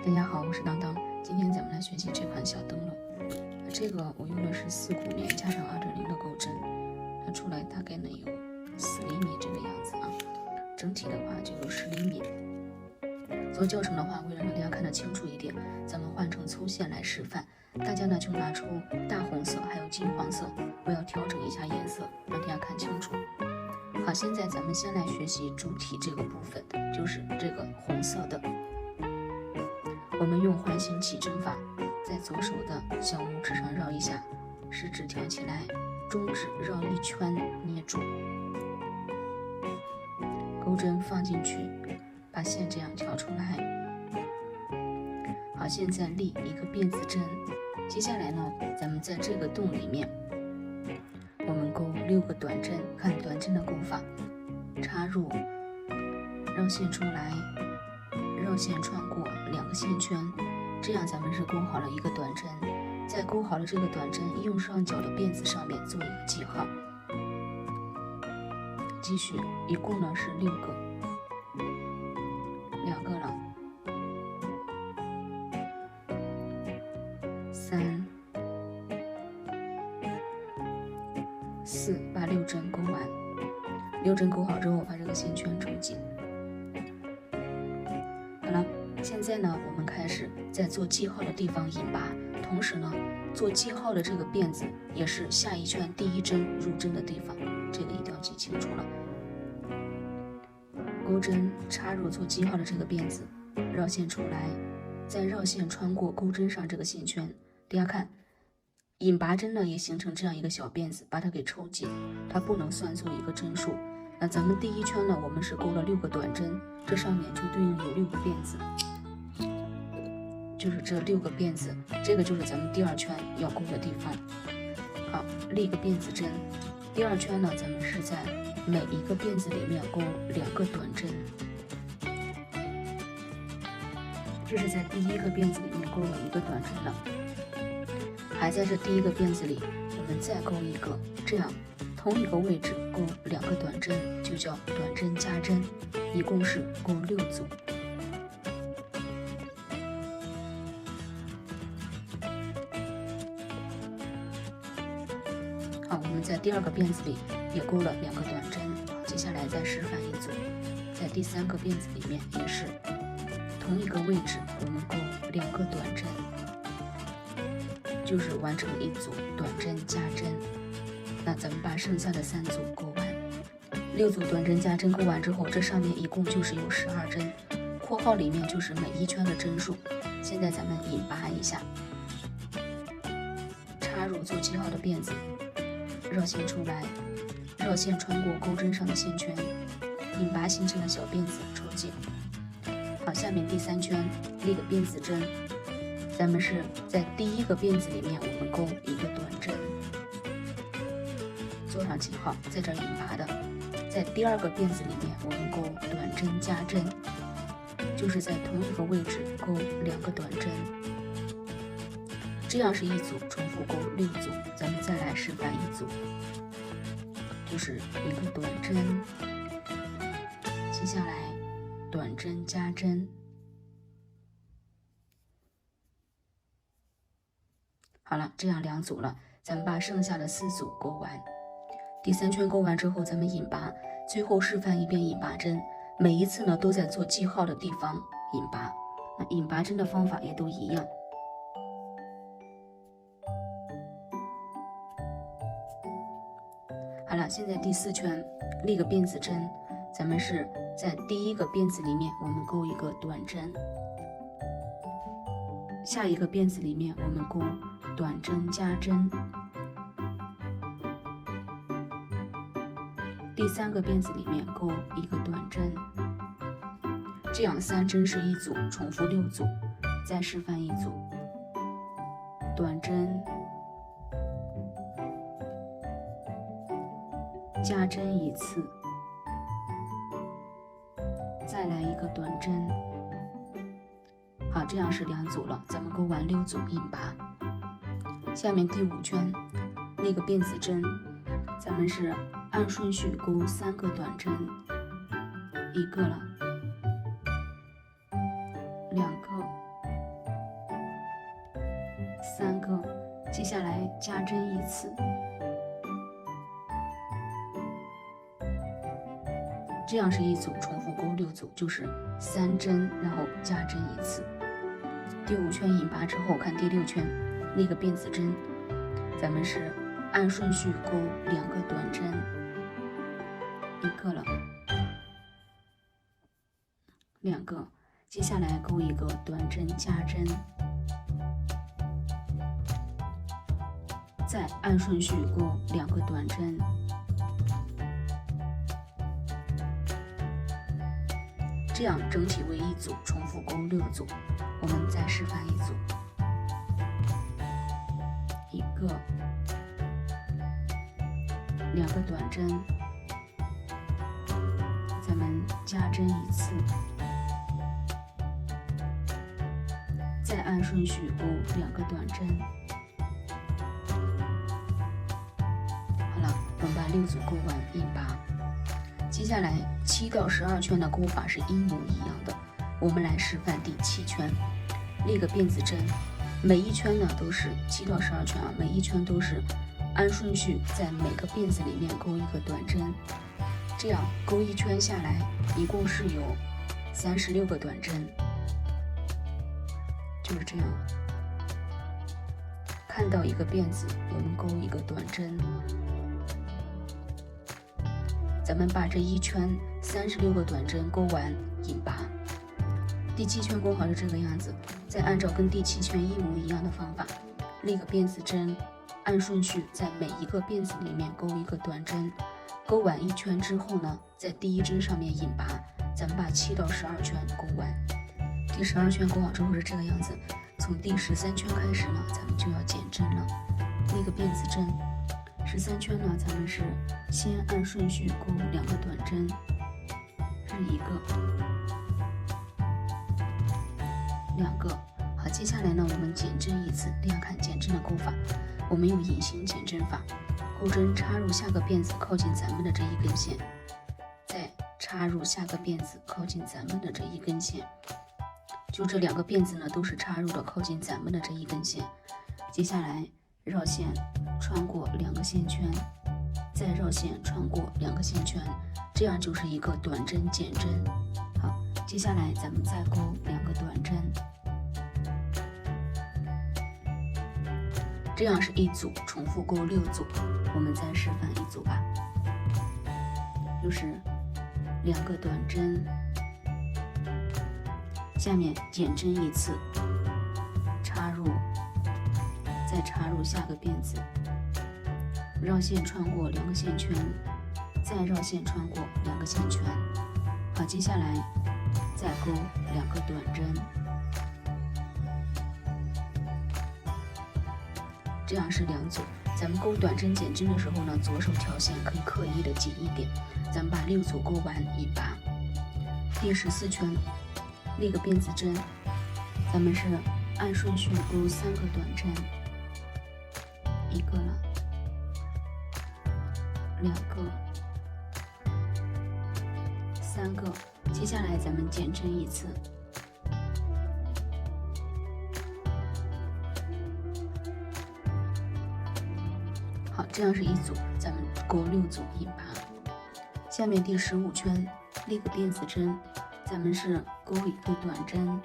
大家好，我是当当。今天咱们来学习这款小灯笼。这个我用的是4股棉加上2.0的钩针，它出来大概能有4厘米这个样子啊。整体的话就有10厘米。做教程的话，为了让大家看得清楚一点，咱们换成粗线来示范。大家呢就拿出大红色还有金黄色，我要调整一下颜色，让大家看清楚。好，现在咱们先来学习主体这个部分，就是这个红色的。我们用环形起针法，在左手的小拇指上绕一下，食指挑起来，中指绕一圈捏住，钩针放进去，把线这样挑出来。好，现在立一个辫子针。接下来呢，咱们在这个洞里面，我们钩6个短针，看短针的钩法，插入，绕线出来，绕线穿过2个线圈，这样咱们是钩好了一个短针。在钩好了这个短针，右上角的辫子上面做一个记号。继续，一共呢是6个，2个了，3、4，把6针钩完。6针钩好之后，把这个线圈抽紧。好了，现在呢，我们开始在做记号的地方引拔，同时呢，做记号的这个辫子也是下一圈第1针入针的地方，这个一定要记清楚了。钩针插入做记号的这个辫子，绕线出来，再绕线穿过钩针上这个线圈。大家看，引拔针呢也形成这样一个小辫子，把它给抽紧，它不能算作一个针数。那咱们第1圈呢，我们是钩了6个短针，这上面就对应有6个辫子，就是这6个辫子，这个就是咱们第2圈要钩的地方。好，立个辫子针。第2圈呢，咱们是在每一个辫子里面钩2个短针，这是在第1个辫子里面钩了1个短针了。还在这第1个辫子里，我们再钩一个，这样同一个位置钩2个短针，就叫短针加针，一共是钩6组。好，我们在第2个辫子里也钩了2个短针。接下来再示范一组，在第3个辫子里面也是同一个位置，我们钩2个短针，就是完成一组短针加针。那咱们把剩下的3组钩完，6组短针加针钩完之后，这上面一共就是有12针，括号里面就是每1圈的针数。现在咱们引拔一下，插入做记号的辫子，绕线出来，绕线穿过钩针上的线圈，引拔形成的小辫子抽紧。好，下面第3圈立个辫子针，咱们是在第1个辫子里面我们钩1个短针，做上记号，在这儿引拔的。在第2个辫子里面我们钩短针加针，就是在同一个位置钩2个短针，这样是一组，重复钩6组。咱们再来示范一组，就是1个短针，接下来短针加针。好了，这样2组了，咱们把剩下的4组钩完。第3圈钩完之后，咱们引拔，最后示范一遍引拔针，每一次呢都在做记号的地方引拔。那引拔针的方法也都一样。好了，现在第4圈立个辫子针，咱们是在第1个辫子里面我们钩1个短针，下一个辫子里面我们钩短针加针，第3个辫子里面钩1个短针，这样3针是一组，重复6组。再示范一组，短针加针1次，再来1个短针。好，这样是2组了，咱们钩完6组引拔。下面第5圈那个辫子针，咱们是按顺序钩3个短针，1个了，2个， 3个，接下来加针一次，这样是一组，重复钩6组，就是3针，然后加针一次。第5圈引拔之后，看第6圈那个辫子针，咱们是按顺序钩2个短针，1个了，2个，接下来钩1个短针加针，再按顺序钩2个短针，这样整体为一组，重复钩6组。我们再示范一组，1个，2个短针，咱们加针一次，再按顺序钩2个短针。好了，我们把6组钩完，引拔。接下来7到12圈的钩法是一模一样的，我们来示范第7圈，立个辫子针，每一圈呢都是7到12圈啊，每一圈都是按顺序在每个辫子里面钩1个短针，这样钩1圈下来一共是有36个短针，就是这样。看到一个辫子，我们钩1个短针，咱们把这一圈36个短针钩完，引拔。第7圈钩好是这个样子，再按照跟第7圈一模一样的方法，立个辫子针，按顺序在每一个辫子里面钩1个短针，钩完1圈之后呢，在第1针上面引拔，咱们把7到12圈钩完。第12圈钩好之后是这个样子，从第13圈开始呢，咱们就要减针了，立个辫子针。13圈呢，咱们是先按顺序钩2个短针，是1个、2个。好，接下来呢，我们减针一次，这样看减针的钩法。我们用隐形减针法，钩针插入下个辫子靠近咱们的这一根线，再插入下个辫子靠近咱们的这一根线。就这2个辫子呢，都是插入的靠近咱们的这一根线。接下来绕线穿过2个线圈，再绕线穿过2个线圈，这样就是一个短针减针。好，接下来咱们再钩2个短针，这样是一组，重复钩6组。我们再示范一组吧，就是2个短针，下面减针一次，插入，再插入下个辫子，绕线穿过2个线圈，再绕线穿过2个线圈。好，接下来再钩2个短针，这样是2组。咱们钩短针减针的时候呢，左手挑线可以刻意的紧一点。咱们把6组钩完，引拔。第14圈立个辫子针，咱们是按顺序钩3个短针，1个了，2个，3个。接下来咱们减针一次，好，这样是一组，咱们钩6组引拔。下面第15圈立个辫子针，咱们是钩1个短针，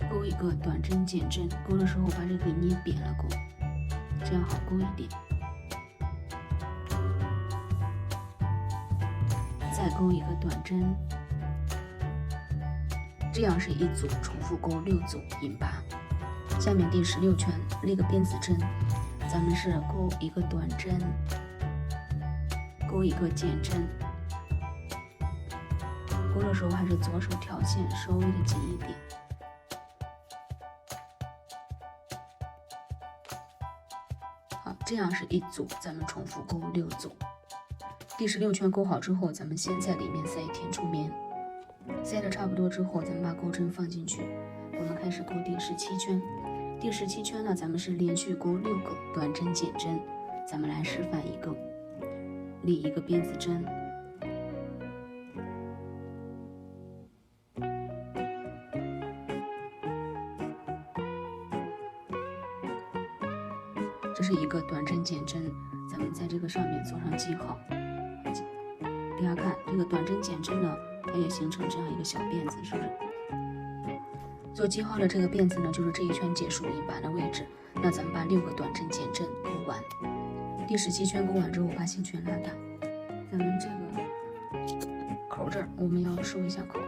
钩1个短针减针，钩的时候把这个捏扁了钩，这样好钩一点。再钩1个短针，这样是一组，重复钩6组引拔。下面第16圈立个辫子针，咱们是钩1个短针，钩1个减针，钩的时候还是左手挑线，稍微的紧一点。好，这样是一组，咱们重复钩6组。第16圈钩好之后，咱们先在里面塞填充棉，塞的差不多之后，咱们把钩针放进去，我们开始钩第17圈。第17圈呢，咱们是连续钩6个短针减针，咱们来示范一个，立1个辫子针，这是一个短针减针，咱们在这个上面做上记号。大家看这个短针减针呢，它也形成这样一个小辫子，是不是？做记号的这个辫子呢，就是这一圈结束引拔的位置。那咱们把6个短针减针勾完，第17圈勾完之后，把线圈拉大。咱们这个口这儿我们要收一下口。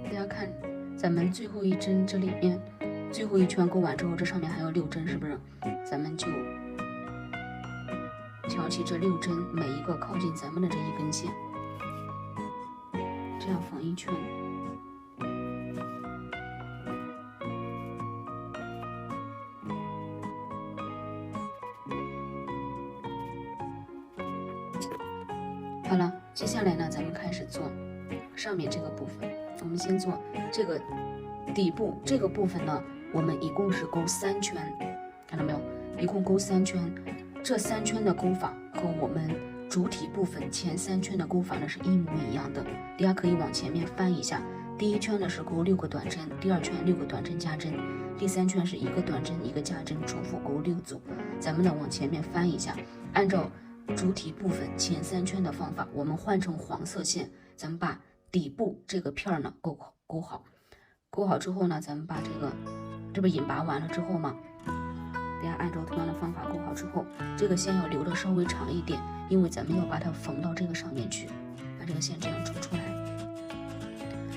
大家看，咱们最后一针这里面最后一圈勾完之后，这上面还有6针，是不是？咱们就挑起这6针，每一个靠近咱们的这一根线，这样缝一圈。好了，接下来呢，咱们开始做上面这个部分。我们先做这个底部这个部分呢，我们一共是勾3圈，看到没有？一共勾3圈。这3圈的勾法和我们主体部分前3圈的勾法呢是一模一样的。大家可以往前面翻一下，第1圈呢是勾6个短针，第2圈6个短针加针，第3圈是1个短针1个加针，重复勾6组。咱们呢往前面翻一下，按照主体部分前3圈的方法，我们换成黄色线，咱们把底部这个片儿呢勾好。勾好之后呢，咱们把这不引拔完了之后嘛，大家按照同样的方法勾好之后，这个线要留的稍微长一点，因为咱们要把它缝到这个上面去，把这个线这样抽出来。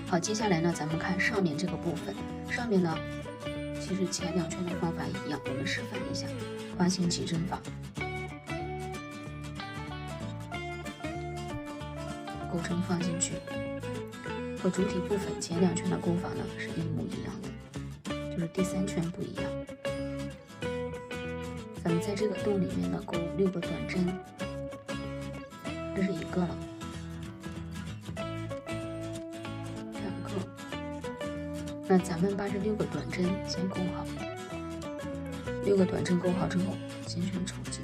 好，接下来呢，咱们看上面这个部分，上面呢其实前2圈的方法一样，我们示范一下花形起针法。钩针放进去，和主体部分前2圈的钩法呢是一模一样的，就是第3圈不一样。咱们在这个洞里面呢勾6个短针，这是1个了，2个。那咱们把这6个短针先勾好，6个短针勾好之后，线圈抽紧。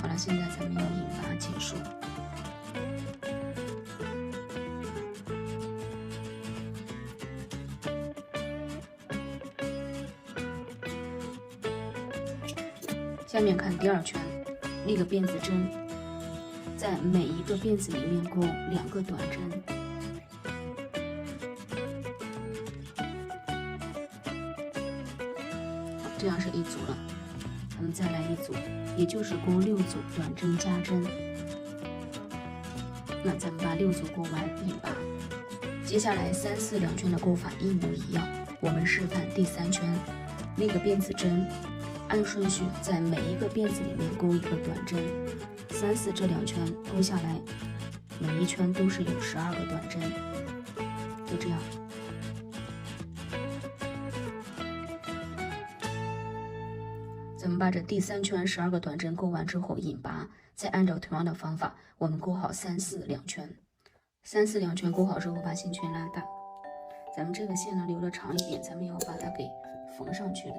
好了，现在咱们要引拔结束。下面看第2圈，那个辫子针，在每一个辫子里面勾2个短针。好，这样是1组了。咱们再来1组，也就是勾6组短针加针。那咱们把6组勾完引拔。接下来3、4两圈的勾法一模一样，我们示范第3圈，那个辫子针。按顺序在每一个辫子里面勾1个短针，3、4这2圈勾下来，每一圈都是有12个短针，就这样。咱们把这第3圈12个短针勾完之后引拔，再按照同样的方法，我们勾好3、4两圈。3、4两圈勾好之后，把线圈拉大。咱们这个线呢留的长一点，咱们要把它给缝上去的。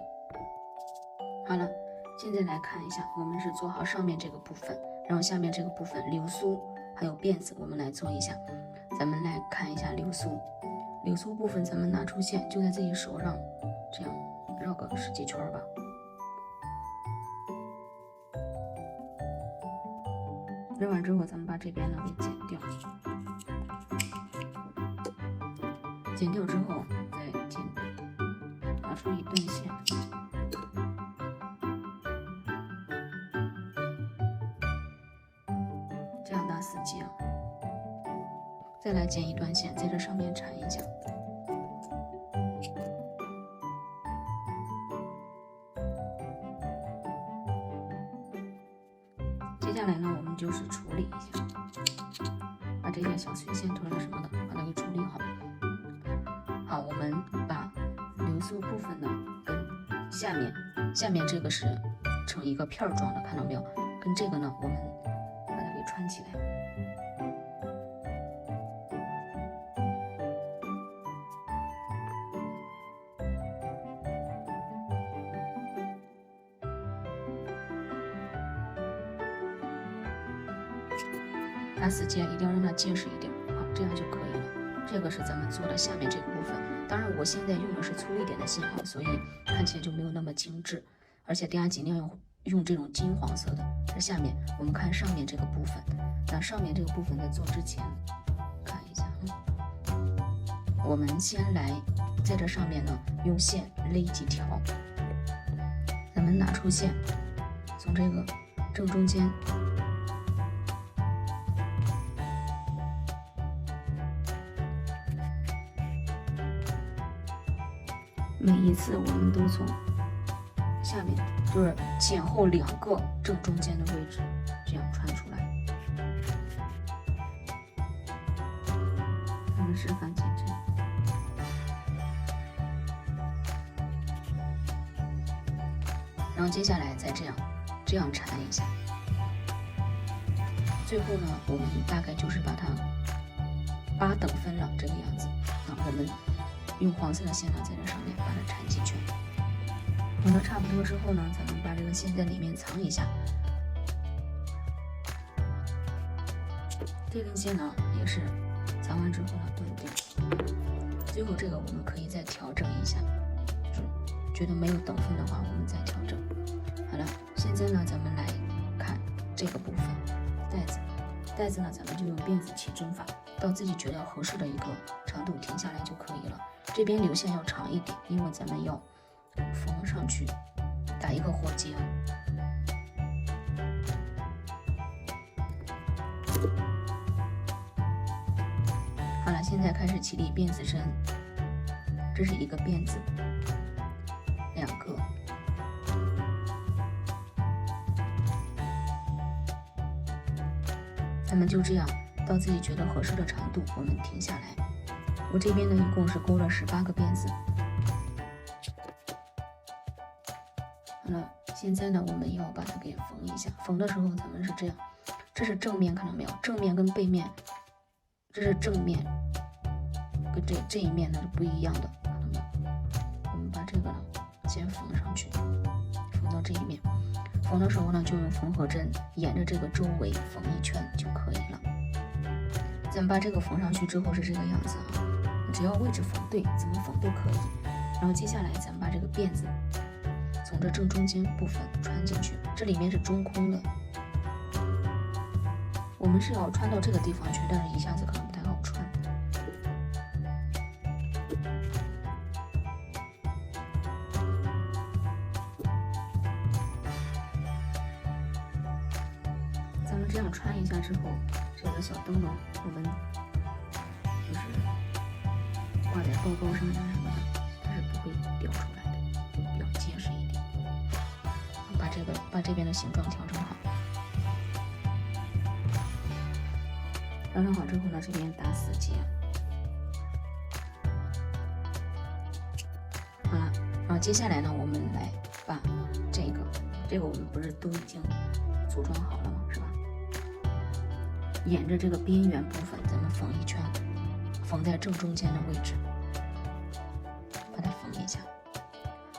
好了，现在来看一下，我们是做好上面这个部分，然后下面这个部分流苏还有辫子，我们来做一下。咱们来看一下流苏，流苏部分咱们拿出线，就在自己手上这样绕个10几圈吧。绕完之后，咱们把这边呢给剪掉，剪掉之后再拿出一段线。这样打4结，再来剪一段线，在这上面缠一下。接下来呢，我们就是处理一下，把这些小碎线头什么的，把它给处理好。好，我们把流苏部分呢跟下面这个是成一个片儿状的，看到没有？跟这个呢，我们把它给穿起来。打死结一定要让它结实一点，好，这样就可以了。这个是咱们做的下面这个部分。当然我现在用的是粗一点的信号，所以看起来就没有那么精致，而且大家尽量用这种金黄色的。这下面我们看上面这个部分，那上面这个部分在做之前，看一下我们先来在这上面呢用线勒几条，咱们拿出线，从这个正中间。每一次我们都从下面，就是前后2个正中间的位置，这样穿出来。咱们示范减针，然后接下来再这样缠一下。最后呢，我们大概就是把它8等分了这个样子。我们用黄色的线呢，在这上面把它缠几圈。好了，差不多之后呢，咱们把这个线在里面藏一下。这根线呢，也是藏完之后呢断掉。最后这个我们可以再调整一下，觉得没有等分的话，我们再调整。好了，现在呢，咱们来看这个部分，带子呢，咱们就用辫子起针法，到自己觉得合适的一个长度停下来就可以了。这边流线要长一点，因为咱们要缝上去，打一个活结。好了，现在开始起立辫子针，这是一个辫子，2个，咱们就这样到自己觉得合适的长度，我们停下来。我这边呢，一共是钩了18个辫子。好了，现在呢，我们要把它给缝一下。缝的时候，咱们是这样，这是正面，看到没有？正面跟背面，这是正面，跟这一面呢是不一样的，看到没有？我们把这个呢先缝上去，缝到这一面。缝的时候呢，就用缝合针沿着这个周围缝1圈就可以了。咱们把这个缝上去之后是这个样子啊。只要位置缝对，怎么缝都可以。然后接下来咱们把这个辫子从这正中间部分穿进去，这里面是中空的。我们是要穿到这个地方去，但是一下子可能不太好穿。咱们这样穿一下之后，这个小灯笼我们就是挂在包包上呀什么的，它是不会掉出来的，会比较结实一点。把这边的形状调整好，调整好之后呢，这边打死结。好了，然后接下来呢，我们来把这个我们不是都已经组装好了吗？是吧？沿着这个边缘部分，咱们缝1圈。缝在正中间的位置，把它缝一下。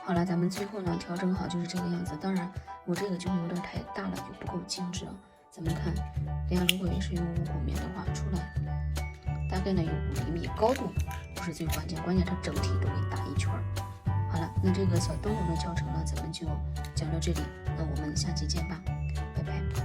好了，咱们最后呢调整好就是这个样子。当然，我这个就有点太大了，就不够精致了。咱们看，大家如果也是用5虎棉的话，出来大概呢有5厘米，高度不是最关键，关键它整体都会打1圈。好了，那这个小灯笼的教程呢，咱们就讲到这里。那我们下期见吧，拜拜。